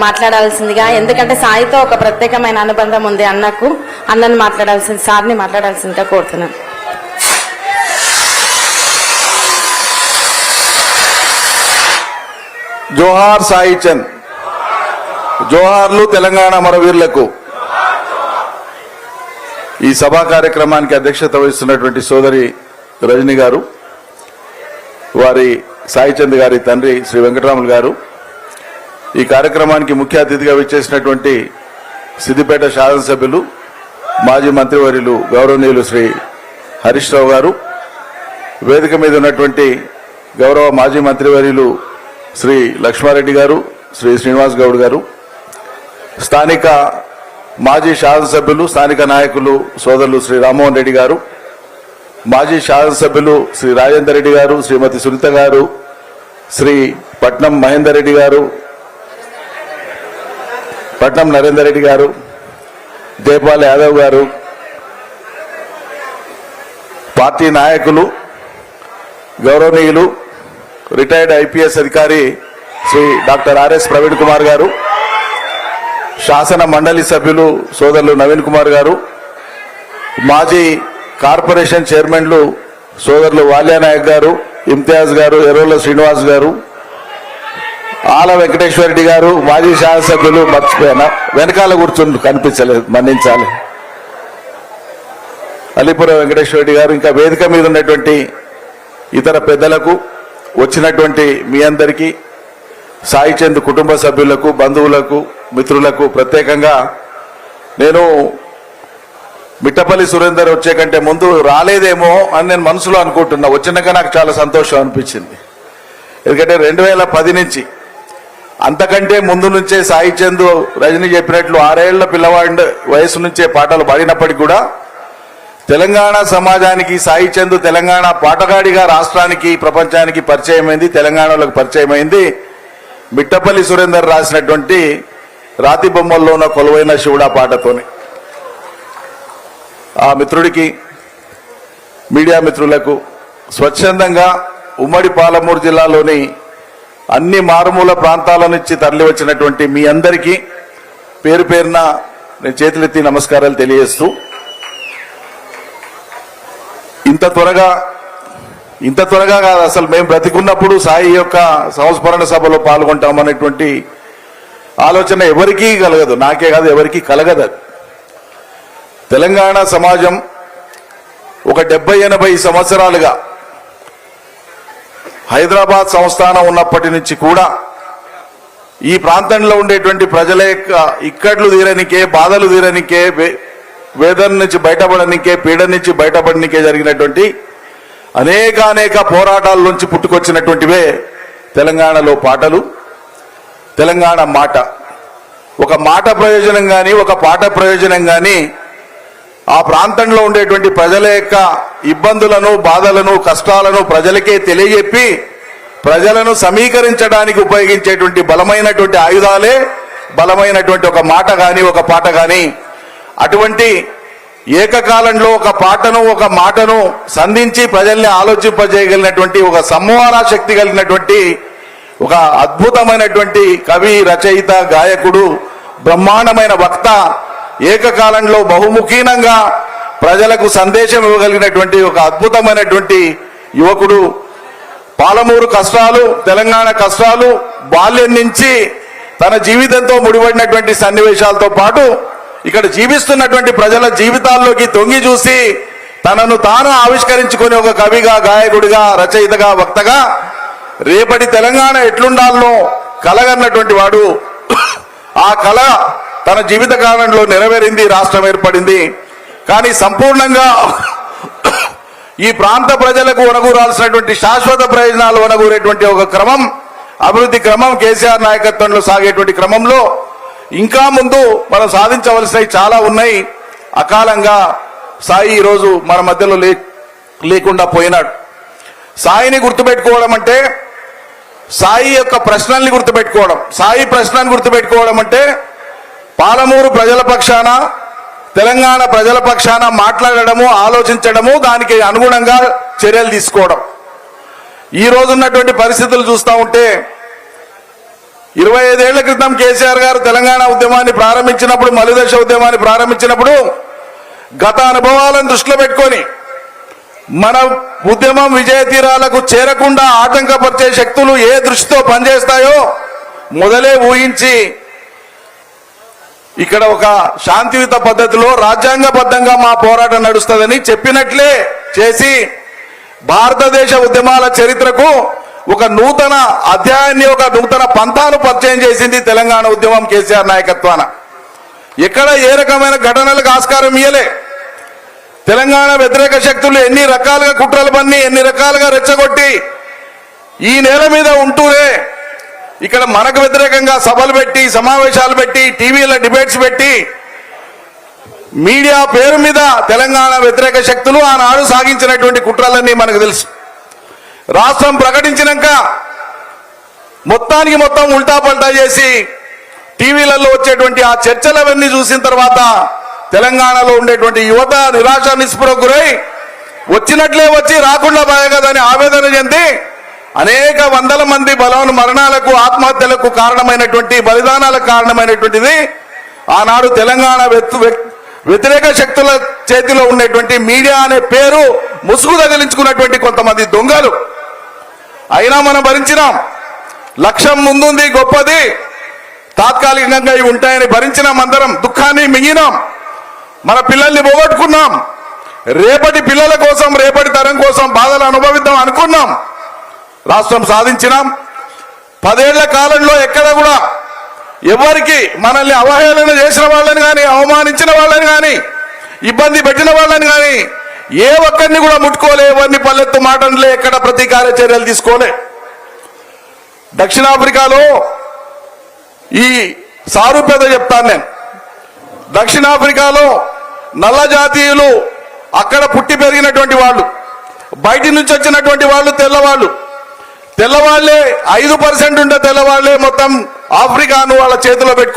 మాట్లాడాల్సిందిగా, ఎందుకంటే సాయితో ఒక ప్రత్యేకమైన అనుబంధం ఉంది అన్నను మాట్లాడాల్సింది, సార్ని మాట్లాడాల్సిందిగా కోరుతున్నాను. జోహార్ సాయి చంద్, జోహార్లు తెలంగాణ మరవీరులకు. ఈ సభా కార్యక్రమానికి అధ్యక్షత వహిస్తున్నటువంటి సోదరి రజని గారు, వారి సాయి చంద్ గారి తండ్రి శ్రీ వెంకటరాములు గారు, ఈ కార్యక్రమానికి ముఖ్య అతిథిగా విచ్చేసినటువంటి సిద్దిపేట శాసనసభ్యులు మాజీ మంత్రివర్యులు గౌరవనీయులు శ్రీ హరీష్ రావు గారు, వేదిక మీద ఉన్నటువంటి గౌరవ మాజీ మంత్రివర్యులు శ్రీ లక్ష్మారెడ్డి గారు, శ్రీ శ్రీనివాస్ గౌడ్ గారు, స్థానిక మాజీ శాసనసభ్యులు స్థానిక నాయకులు సోదరులు శ్రీ రామ్మోహన్ రెడ్డి గారు, మాజీ శాసనసభ్యులు శ్రీ రాజేందర్ రెడ్డి గారు, శ్రీమతి సునీత గారు, శ్రీ పట్నం మహేందర్ రెడ్డి గారు, పట్నం నరేందర్ రెడ్డి గారు, జయపాల్ యాదవ్ గారు, పార్టీ నాయకులు, గౌరవనీయులు రిటైర్డ్ ఐపీఎస్ అధికారి శ్రీ డాక్టర్ ఆర్ఎస్ ప్రవీణ్ కుమార్ గారు, శాసన మండలి సభ్యులు సోదరులు నవీన్ కుమార్ గారు, మాజీ కార్పొరేషన్ చైర్మన్లు సోదరులు వాల్యానాయక్ గారు, ఇమ్తియాజ్ గారు, ఎర్రోల శ్రీనివాస్ గారు, ఆల వెంకటేశ్వరరెడ్డి గారు, మాజీ శాసనసభ్యులు, మర్చిపోయినా వెనకాల కూర్చుని కనిపించలేదు, మన్నించాలి, అలీపురం వెంకటేశ్వరరెడ్డి గారు, ఇంకా వేదిక మీద ఉన్నటువంటి ఇతర పెద్దలకు, వచ్చినటువంటి మీ అందరికీ, సాయి చంద్ కుటుంబ సభ్యులకు, బంధువులకు, మిత్రులకు ప్రత్యేకంగా నేను మిట్టపల్లి సురేందర్ వచ్చే కంటే ముందు రాలేదేమో అని నేను మనసులో అనుకుంటున్నా. వచ్చినాక నాకు చాలా సంతోషం అనిపించింది. ఎందుకంటే 2010 నుంచి అంతకంటే ముందు నుంచే సాయి చంద్ రజని చెప్పినట్లు 6 ఏళ్ల పిల్లవాడి వయసు నుంచే పాటలు పాడినప్పటికీ కూడా తెలంగాణ సమాజానికి సాయి చంద్ తెలంగాణ పాటగాడిగా రాష్ట్రానికి ప్రపంచానికి పరిచయమైంది, తెలంగాణలోకి పరిచయమైంది మిట్టపల్లి సురేందర్ రాసినటువంటి రాతి బొమ్మల్లో ఉన్న కొలువైన శివుడా పాటతోని. ఆ మిత్రుడికి, మీడియా మిత్రులకు, స్వచ్ఛందంగా ఉమ్మడి పాలమూరు జిల్లాలోని అన్ని మారుమూల ప్రాంతాల నుంచి తరలి వచ్చినటువంటి మీ అందరికీ పేరు పేరున నేను చేతులెత్తి నమస్కారాలు తెలియజేస్తూ, ఇంత త్వరగా కాదు, అసలు మేము బ్రతికున్నప్పుడు సాయి యొక్క సంస్మరణ సభలో పాల్గొంటామనేటువంటి ఆలోచన ఎవరికీ కలగదు, నాకే కాదు ఎవరికీ కలగదు. తెలంగాణ సమాజం ఒక 70-80 సంవత్సరాలుగా హైదరాబాద్ సంస్థానం ఉన్నప్పటి నుంచి కూడా ఈ ప్రాంతంలో ఉండేటువంటి ప్రజల యొక్క ఇక్కట్లు తీరనికే, బాధలు తీరనికే, వేదన నుంచి బయటపడనికే, పీడ నుంచి బయటపడనికే జరిగినటువంటి అనేక పోరాటాల నుంచి పుట్టుకొచ్చినటువంటివే తెలంగాణలో పాటలు, తెలంగాణ మాట. ఒక మాట ప్రయోజనం కానీ, ఒక పాట ప్రయోజనం కానీ ఆ ప్రాంతంలో ఉండేటువంటి ప్రజల యొక్క ఇబ్బందులను, బాధలను, కష్టాలను ప్రజలకే తెలియజెప్పి ప్రజలను సమీకరించడానికి ఉపయోగించేటువంటి బలమైనటువంటి ఆయుధాలే బలమైనటువంటి ఒక మాట కానీ, ఒక పాట కానీ. అటువంటి ఏకకాలంలో ఒక పాటను, ఒక మాటను సంధించి ప్రజల్ని ఆలోచింపజేయగలిగినటువంటి ఒక సంహార శక్తి కలిగినటువంటి ఒక అద్భుతమైనటువంటి కవి, రచయిత, గాయకుడు, బ్రహ్మాండమైన వక్త, ఏకకాలంలో బహుముఖీనంగా ప్రజలకు సందేశం ఇవ్వగలిగినటువంటి ఒక అద్భుతమైనటువంటి యువకుడు. పాలమూరు కష్టాలు, తెలంగాణ కష్టాలు బాల్యం నుంచి తన జీవితంతో ముడిపడినటువంటి సన్నివేశాలతో పాటు ఇక్కడ జీవిస్తున్నటువంటి ప్రజల జీవితాల్లోకి తొంగి చూసి తనను తాను ఆవిష్కరించుకొని ఒక కవిగా, గాయకుడిగా, రచయితగా, వక్తగా రేపటి తెలంగాణ ఎట్లుండాలో కలగన్నటువంటి వాడు. ఆ కళ తన జీవిత కాలంలో నెరవేరింది, రాష్ట్రం ఏర్పడింది. కానీ సంపూర్ణంగా ఈ ప్రాంత ప్రజలకు ఒనగూరాల్సినటువంటి శాశ్వత ప్రయోజనాలు ఒనగూరేటువంటి ఒక క్రమం, అభివృద్ధి క్రమం కేసీఆర్ నాయకత్వంలో సాగేటువంటి క్రమంలో ఇంకా ముందు మనం సాధించవలసినవి చాలా ఉన్నాయి. అకాలంగా సాయి ఈరోజు మన మధ్యలో లేకుండా పోయినాడు. సాయిని గుర్తుపెట్టుకోవడం అంటే సాయి యొక్క ప్రశ్నల్ని గుర్తుపెట్టుకోవడం, సాయి ప్రశ్నను గుర్తుపెట్టుకోవడం అంటే పాలమూరు ప్రజల పక్షాన, తెలంగాణ ప్రజల పక్షాన మాట్లాడడము, ఆలోచించడము, దానికి అనుగుణంగా చర్యలు తీసుకోవడం. ఈ రోజు ఉన్నటువంటి పరిస్థితులు చూస్తూ ఉంటే 25 ఏళ్ల క్రితం కేసీఆర్ గారు తెలంగాణ ఉద్యమాన్ని ప్రారంభించినప్పుడు, మలిదశ ఉద్యమాన్ని ప్రారంభించినప్పుడు గత అనుభవాలను దృష్టిలో పెట్టుకొని మన ఉద్యమం విజయ తీరాలకు చేరకుండా ఆటంకపరిచే శక్తులు ఏ దృష్టితో పనిచేస్తాయో మొదలే ఊహించి ఇక్కడ ఒక శాంతియుత పద్ధతిలో రాజ్యాంగబద్ధంగా మా పోరాటం నడుస్తుందని చెప్పినట్లే చేసి భారతదేశ ఉద్యమాల చరిత్రకు ఒక నూతన అధ్యాయాన్ని, ఒక నూతన పంథాను పరిచయం చేసింది తెలంగాణ ఉద్యమం కేసీఆర్ నాయకత్వాన. ఎక్కడ ఏ రకమైన ఘటనలకు ఆస్కారం ఇయ్యలే. తెలంగాణ వ్యతిరేక శక్తులు ఎన్ని రకాలుగా కుట్రలు పన్ని, ఎన్ని రకాలుగా రెచ్చగొట్టి ఈ నేల మీద ఉంటూనే ఇక్కడ మనకు వ్యతిరేకంగా సభలు పెట్టి, సమావేశాలు పెట్టి, టీవీల డిబేట్స్ పెట్టి, మీడియా పేరు మీద తెలంగాణ వ్యతిరేక శక్తులు ఆనాడు సాగించినటువంటి కుట్రలన్నీ మనకు తెలుసు. రాష్ట్రం ప్రకటించినాక మొత్తానికి మొత్తం ఉల్టా పల్టా చేసి టీవీలలో వచ్చేటువంటి ఆ చర్చలవన్నీ చూసిన తర్వాత తెలంగాణలో ఉండేటువంటి యువత నిరాశ నిస్పృహకు గురై వచ్చినట్లే వచ్చి రాకుండా పోయగదని ఆవేదన చెంది అనేక వందల మంది మరణాలకు, ఆత్మహత్యలకు కారణమైనటువంటి, బలిదానాలకు కారణమైనటువంటిది ఆనాడు తెలంగాణ వ్యతిరేక శక్తుల చేతిలో ఉండేటువంటి మీడియా అనే పేరు ముసుగు తగిలించుకున్నటువంటి కొంతమంది దొంగలు. అయినా మనం భరించినాం. లక్ష్యం ముందుంది, గొప్పది, తాత్కాలికంగా ఇవి ఉంటాయని భరించినాం. అందరం దుఃఖాన్ని మింగినాం. మన పిల్లల్ని పోగొట్టుకున్నాం. రేపటి పిల్లల కోసం, రేపటి తరం కోసం బాధలు అనుభవిద్దాం అనుకున్నాం. రాష్ట్రం సాధించినాం. 10 ఏళ్ల కాలంలో ఎక్కడ కూడా ఎవరికి మనల్ని అవహేళన చేసిన వాళ్ళని కానీ, అవమానించిన వాళ్ళని కానీ, ఇబ్బంది పెట్టిన వాళ్ళని కానీ ఏ ఒక్కరిని కూడా ముట్టుకోలే, ఎవరిని పల్లెత్తు మాటలే, ఎక్కడ ప్రతీకార చర్యలు తీసుకోలే. దక్షిణాఫ్రికాలో ఈ సారూప్యత చెప్తాను నేను. దక్షిణాఫ్రికాలో నల్ల జాతీయులు అక్కడ పుట్టి పెరిగినటువంటి వాళ్ళు, బయటి నుంచి వచ్చినటువంటి వాళ్ళు తెల్లవాళ్లే 5% ఉండే తెల్లవాళ్లే మొత్తం ఆఫ్రికాను వాళ్ళ చేతిలో పెట్టుకో